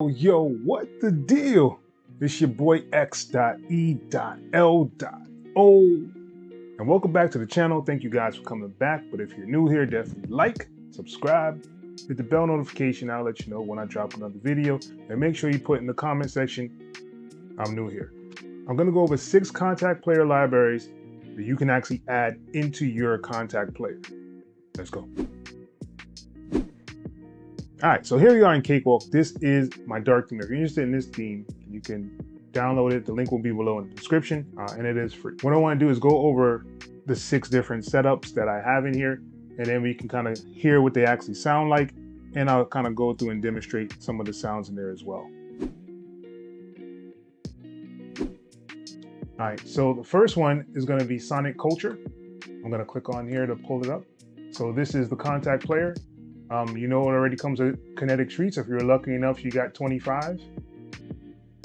Yo, what the deal? It's your boy X.E.L.O. And welcome back to the channel. Thank you guys for coming back. But if you're new here, definitely like, subscribe, hit the bell notification. I'll let you know when I drop another video. And make sure you put in the comment section, I'm new here. I'm going to go over 6 Kontakt player libraries that you can actually add into your Kontakt player. Let's go. All right, so here we are in Cakewalk. This is my dark theme. If you're interested in this theme, you can download it. The link will be below in the description, and it is free. What I want to do is go over the 6 different setups that I have in here, and then we can kind of hear what they actually sound like, and I'll kind of go through and demonstrate some of the sounds in there as well. All right, so the first one is going to be Soniccouture. I'm going to click on here to pull it up. So this is the Kontakt player. You know it already comes with kinetic treats. If you're lucky enough, you got 25.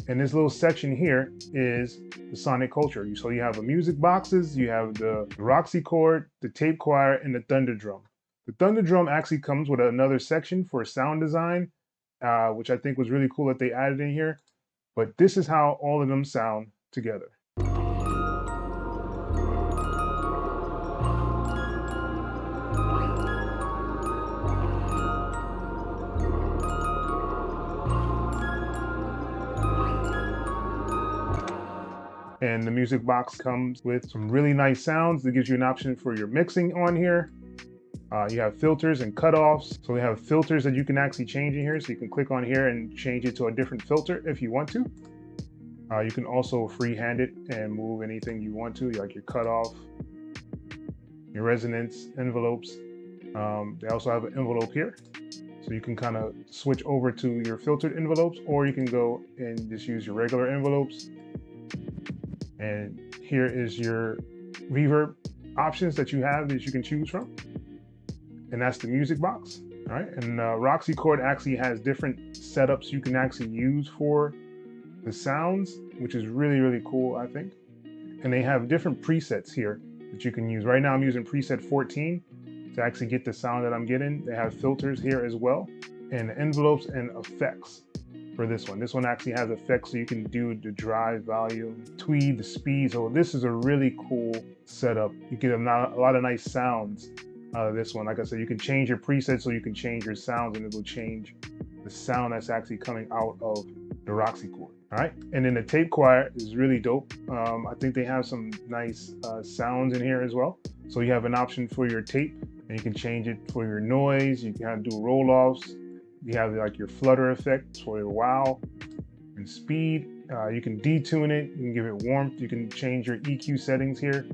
And this little section here is the Soniccouture. So you have the music boxes, you have the Roxy chord, the tape choir, and the thunder drum. The thunder drum actually comes with another section for sound design, which I think was really cool that they added in here. But this is how all of them sound together. And the music box comes with some really nice sounds. That gives you an option for your mixing on here. You have filters and cutoffs. So we have filters that you can actually change in here. So you can click on here and change it to a different filter if you want to. You can also freehand it and move anything you want to, like your cutoff, your resonance, envelopes. They also have an envelope here. So you can kind of switch over to your filtered envelopes, or you can go and just use your regular envelopes. And here is your reverb options that you have that you can choose from. And that's the music box. All right. And Roxy chord actually has different setups you can actually use for the sounds, which is really, really cool, I think. And they have different presets here that you can use. Right now I'm using preset 14 to actually get the sound that I'm getting. They have filters here as well, and envelopes and effects. For this one. This one actually has effects, so you can do the drive, volume, tweed, the speed. So this is a really cool setup. You get a lot of nice sounds out of this one. Like I said, you can change your presets, so you can change your sounds, and it will change the sound that's actually coming out of the Roxy chord. All right, and then the tape choir is really dope. I think they have some nice sounds in here as well. So you have an option for your tape, and you can change it for your noise. You can do roll-offs. You have like your flutter effect for your wow and speed. You can detune it. You can give it warmth. You can change your EQ settings here.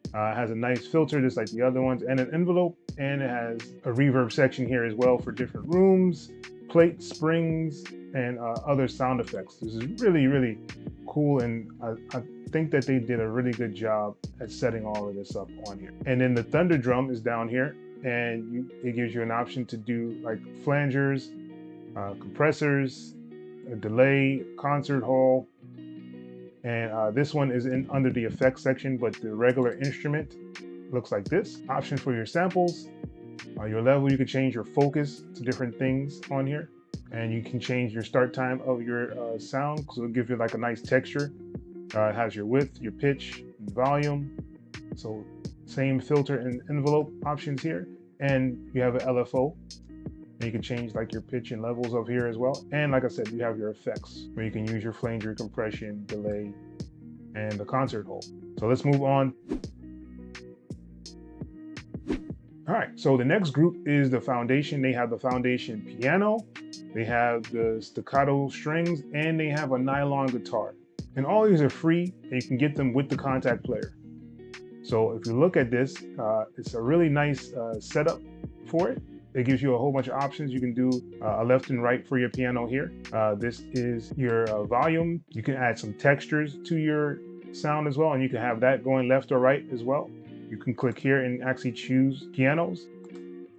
It has a nice filter just like the other ones, and an envelope, and it has a reverb section here as well for different rooms, plates, springs, and other sound effects. This is really, really cool, and I think that they did a really good job at setting all of this up on here. And then the thunder drum is down here, and it gives you an option to do like flangers, compressors, a delay, concert hall, and this one is under the effects section, but the regular instrument looks like this. Option for your samples, your level. You can change your focus to different things on here, and you can change your start time of your sound, so it'll give you like a nice texture. It has your width, your pitch, and volume. So same filter and envelope options here, and you have an LFO, and you can change like your pitch and levels of here as well. And like I said, you have your effects where you can use your flanger, compression, delay, and the concert hall. So let's move on. All right, so the next group is the foundation. They have the foundation piano, they have the staccato strings, and they have a nylon guitar. And all these are free, and you can get them with the Kontakt player. So if you look at this, it's a really nice setup for it. It gives you a whole bunch of options. You can do a left and right for your piano here. This is your volume. You can add some textures to your sound as well, and you can have that going left or right as well. You can click here and actually choose pianos.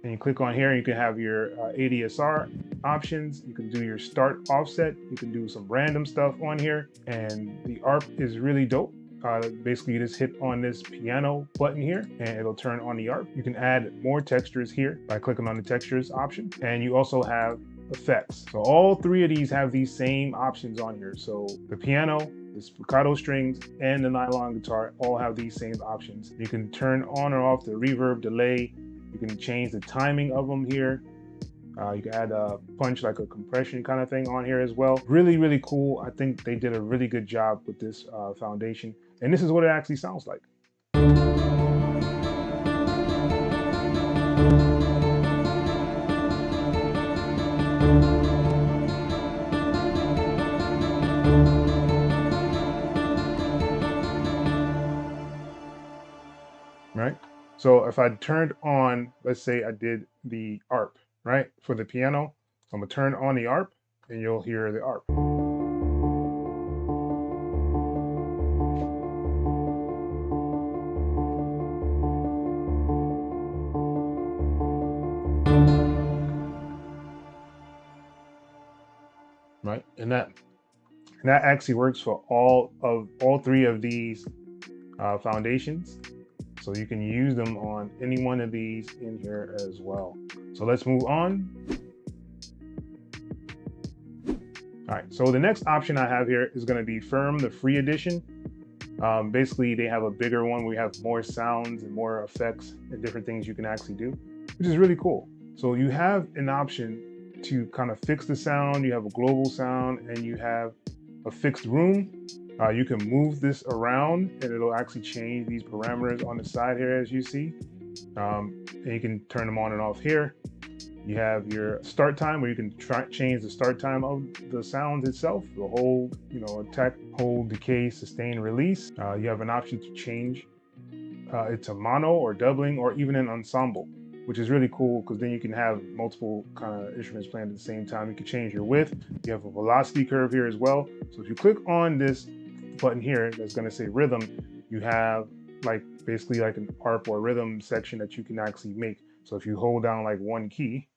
And you click on here, and you can have your ADSR options. You can do your start offset. You can do some random stuff on here. And the ARP is really dope. Basically, you just hit on this piano button here and it'll turn on the ARP. You can add more textures here by clicking on the textures option. And you also have effects. So all three of these have these same options on here. So the piano, the spiccato strings, and the nylon guitar all have these same options. You can turn on or off the reverb, delay. You can change the timing of them here. You can add a punch, like a compression kind of thing on here as well. Really, really cool. I think they did a really good job with this foundation. And this is what it actually sounds like. Right? So if I turned on, let's say I did the ARP, right? For the piano, so I'm gonna turn on the ARP and you'll hear the ARP. Right? And that actually works for all three of these foundations. So you can use them on any one of these in here as well. So let's move on. All right, so the next option I have here is gonna be Ferrum, the free edition. Basically, they have a bigger one where you have more sounds and more effects and different things you can actually do, which is really cool. So you have an option to kind of fix the sound, you have a global sound, and you have a fixed room. You can move this around and it'll actually change these parameters on the side here, as you see. And you can turn them on and off here. You have your start time where you can change the start time of the sound itself, the hold, attack, hold, decay, sustain, release. You have an option to change it to mono or doubling or even an ensemble, which is really cool because then you can have multiple kind of instruments playing at the same time. You can change your width. You have a velocity curve here as well. So if you click on this button here that's going to say rhythm, you have basically like an ARP or rhythm section that you can actually make. So if you hold down like one key,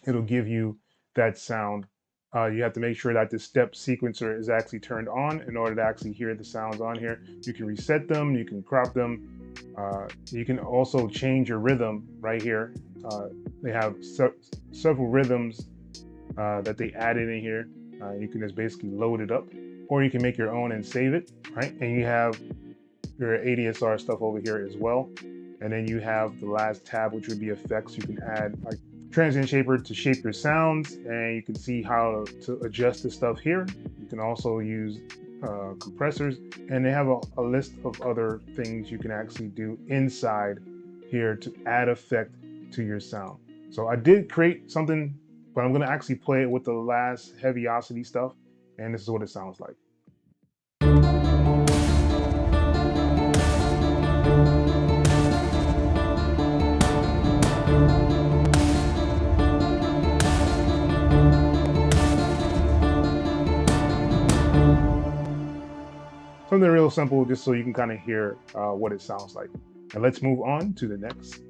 it'll give you that sound. You have to make sure that the step sequencer is actually turned on in order to actually hear the sounds on here. You can reset them, you can crop them. You can also change your rhythm right here. They have several rhythms that they added in here. You can just basically load it up, or you can make your own and save it, right? And you have your ADSR stuff over here as well. And then you have the last tab, which would be effects. You can add like transient shaper to shape your sounds, and you can see how to adjust the stuff here. You can also use compressors, and they have a list of other things you can actually do inside here to add effect to your sound. So I did create something, but I'm gonna actually play it with the last Heavyocity stuff, and this is what it sounds like. Something real simple, just so you can kind of hear what it sounds like. And let's move on to the next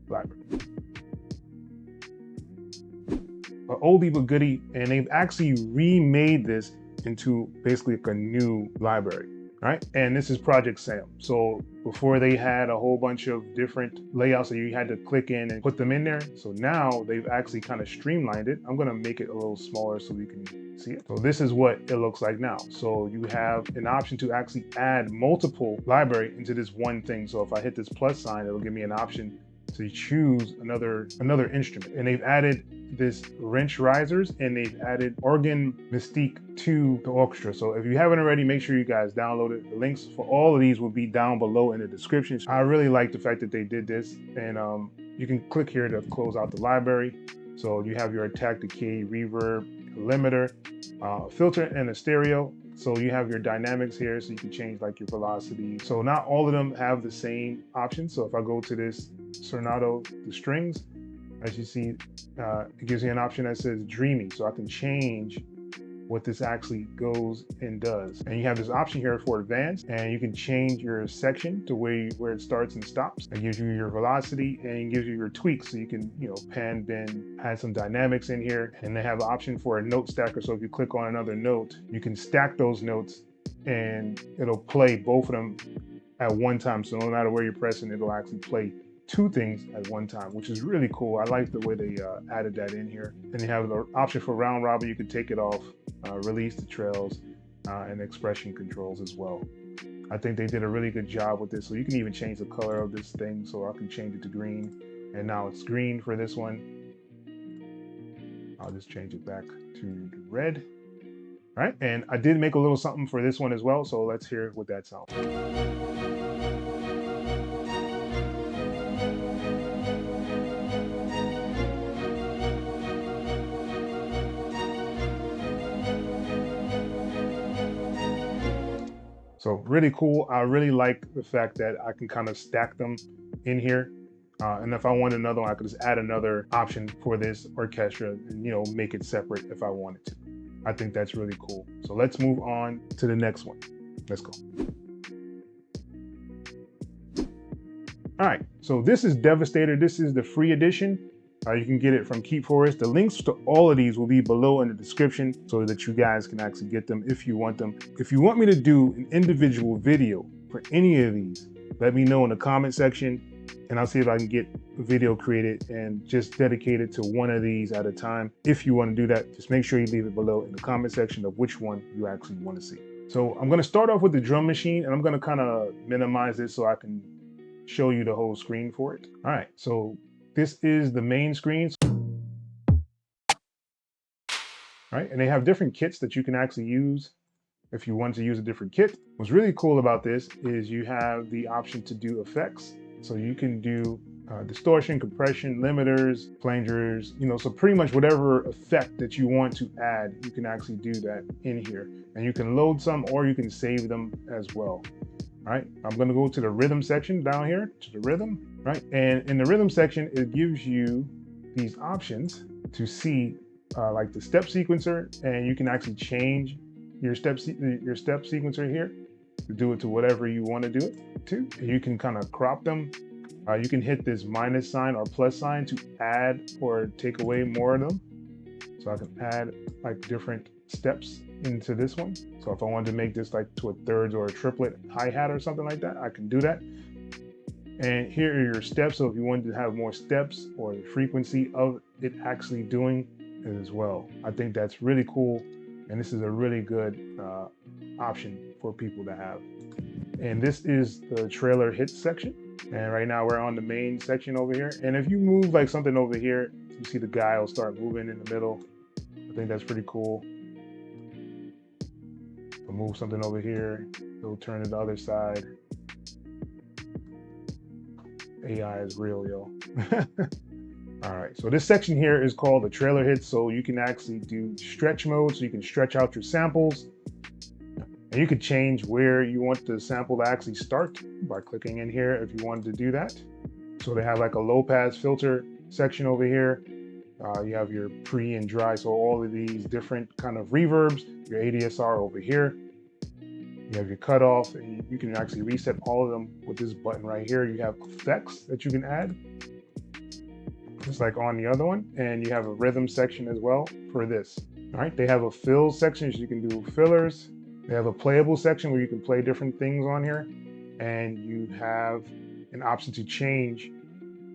library. An oldie but goodie, and they've actually remade this into basically like a new library, right? And this is Project Sam. So before they had a whole bunch of different layouts that you had to click in and put them in there. So now they've actually kind of streamlined it. I'm gonna make it a little smaller so we can see it. So this is what it looks like now. So you have an option to actually add multiple library into this one thing. So if I hit this plus sign, it'll give me an option to choose another instrument. And they've added this wrench risers, and they've added organ mystique to the orchestra. So if you haven't already, make sure you guys download it. The links for all of these will be down below in the description. I really like the fact that they did this, and you can click here to close out the library. So you have your attack, decay, reverb, limiter, filter, and a stereo. So you have your dynamics here, so you can change like your velocity. So not all of them have the same options. So if I go to this Sonato, the strings, as you see, it gives me an option that says dreamy. So I can change what this actually goes and does. And you have this option here for advanced, and you can change your section to where it starts and stops. It gives you your velocity and it gives you your tweaks. So you can, pan, bend, add some dynamics in here. And they have an option for a note stacker. So if you click on another note, you can stack those notes and it'll play both of them at one time. So no matter where you're pressing, it'll actually play two things at one time, which is really cool. I like the way they added that in here. And you have the option for round robin. You can take it off, release the trails, and expression controls as well. I think they did a really good job with this. So you can even change the color of this thing. So I can change it to green, and now it's green for this one. I'll just change it back to red. All right, and I did make a little something for this one as well. So let's hear what that sounds like. So really cool. I really like the fact that I can kind of stack them in here. And if I want another one, I could just add another option for this orchestra and, you know, make it separate if I wanted to. I think that's really cool. So let's move on to the next one. Let's go. All right, so this is Devastator. This is the free edition. You can get it from Keep Forest. The links to all of these will be below in the description so that you guys can actually get them if you want them. If you want me to do an individual video for any of these, let me know in the comment section, and I'll see if I can get a video created and just dedicate it to one of these at a time. If you want to do that, just make sure you leave it below in the comment section of which one you actually want to see. So I'm going to start off with the drum machine, and I'm going to kind of minimize this so I can show you the whole screen for it. All right, so this is the main screen. All right, and they have different kits that you can actually use if you want to use a different kit. What's really cool about this is you have the option to do effects. So you can do distortion, compression, limiters, flangers, you know, so pretty much whatever effect that you want to add, you can actually do that in here. And you can load some or you can save them as well. All right, I'm gonna go to the rhythm section down here, to the rhythm, right? And in the rhythm section, it gives you these options to see like the step sequencer, and you can actually change your step sequencer here to do it to whatever you want to do it to. And you can kind of crop them. You can hit this minus sign or plus sign to add or take away more of them. So I can add like different steps into this one. So if I wanted to make this like to a thirds or a triplet hi-hat or something like that, I can do that. And here are your steps. So if you wanted to have more steps or the frequency of it actually doing it as well. I think that's really cool. And this is a really good option for people to have. And this is the trailer hits section. And right now we're on the main section over here. And if you move like something over here, you see the guy will start moving in the middle. I think that's pretty cool. I'll move something over here, it'll turn to the other side. AI is real, yo. All right, so this section here is called the trailer hits. So you can actually do stretch mode, so you can stretch out your samples. And you could change where you want the sample to actually start by clicking in here if you wanted to do that. So they have like a low pass filter section over here. You have your pre and dry, so all of these different kind of reverbs, your ADSR over here. You have your cutoff, and you can actually reset all of them with this button right here. You have effects that you can add, just like on the other one. And you have a rhythm section as well for this. All right, they have a fill section, so you can do fillers. They have a playable section where you can play different things on here. And you have an option to change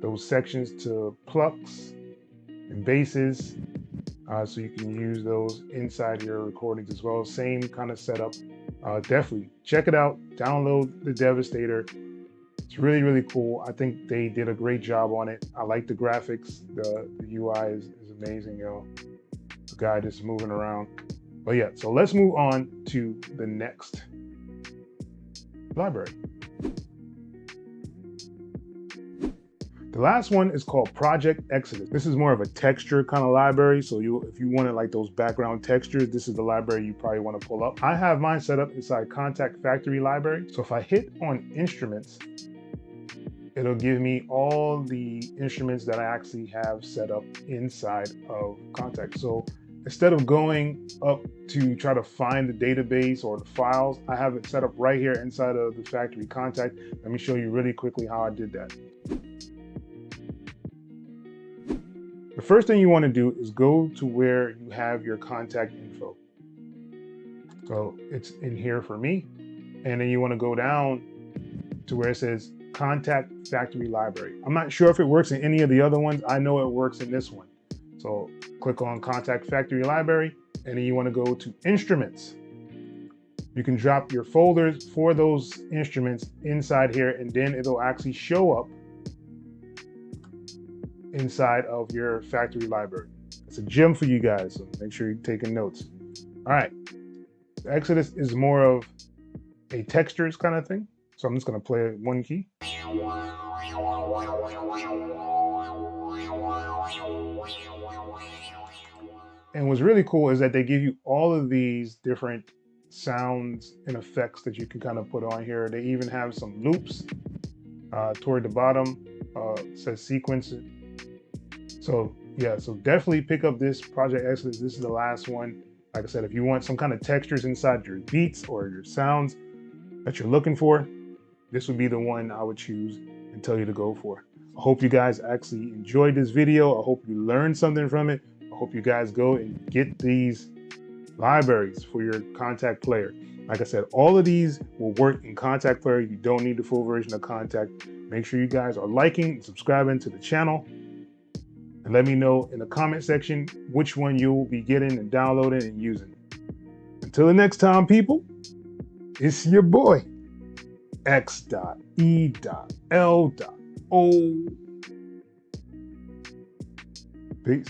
those sections to plucks and basses. So you can use those inside your recordings as well. Same kind of setup. Definitely check it out. Download the Devastator. It's really, really cool. I think they did a great job on it. I like the graphics. The UI is amazing, yo. The guy just moving around. But yeah, so let's move on to the next library. The last one is called Project Exodus. This is more of a texture kind of library. So if you wanted like those background textures, this is the library you probably want to pull up. I have mine set up inside Kontakt Factory Library. So if I hit on instruments, it'll give me all the instruments that I actually have set up inside of Kontakt. So instead of going up to try to find the database or the files, I have it set up right here inside of the factory Kontakt. Let me show you really quickly how I did that. The first thing you want to do is go to where you have your contact info. So it's in here for me. And then you want to go down to where it says Kontakt factory library. I'm not sure if it works in any of the other ones. I know it works in this one. So click on Kontakt factory library, and then you want to go to instruments. You can drop your folders for those instruments inside here, and then it'll actually show up inside of your factory library. It's a gem for you guys, so make sure you're taking notes. All right, Exodus is more of a textures kind of thing. So I'm just going to play one key. And what's really cool is that they give you all of these different sounds and effects that you can kind of put on here. They even have some loops toward the bottom. It says sequence. So yeah, so definitely pick up this Project Exodus. This is the last one. Like I said, if you want some kind of textures inside your beats or your sounds that you're looking for, this would be the one I would choose and tell you to go for. I hope you guys actually enjoyed this video. I hope you learned something from it. I hope you guys go and get these libraries for your Kontakt player. Like I said, all of these will work in Kontakt player. You don't need the full version of Kontakt. Make sure you guys are liking and subscribing to the channel. And let me know in the comment section which one you'll be getting and downloading and using. Until the next time, people, it's your boy, X.E.L.O.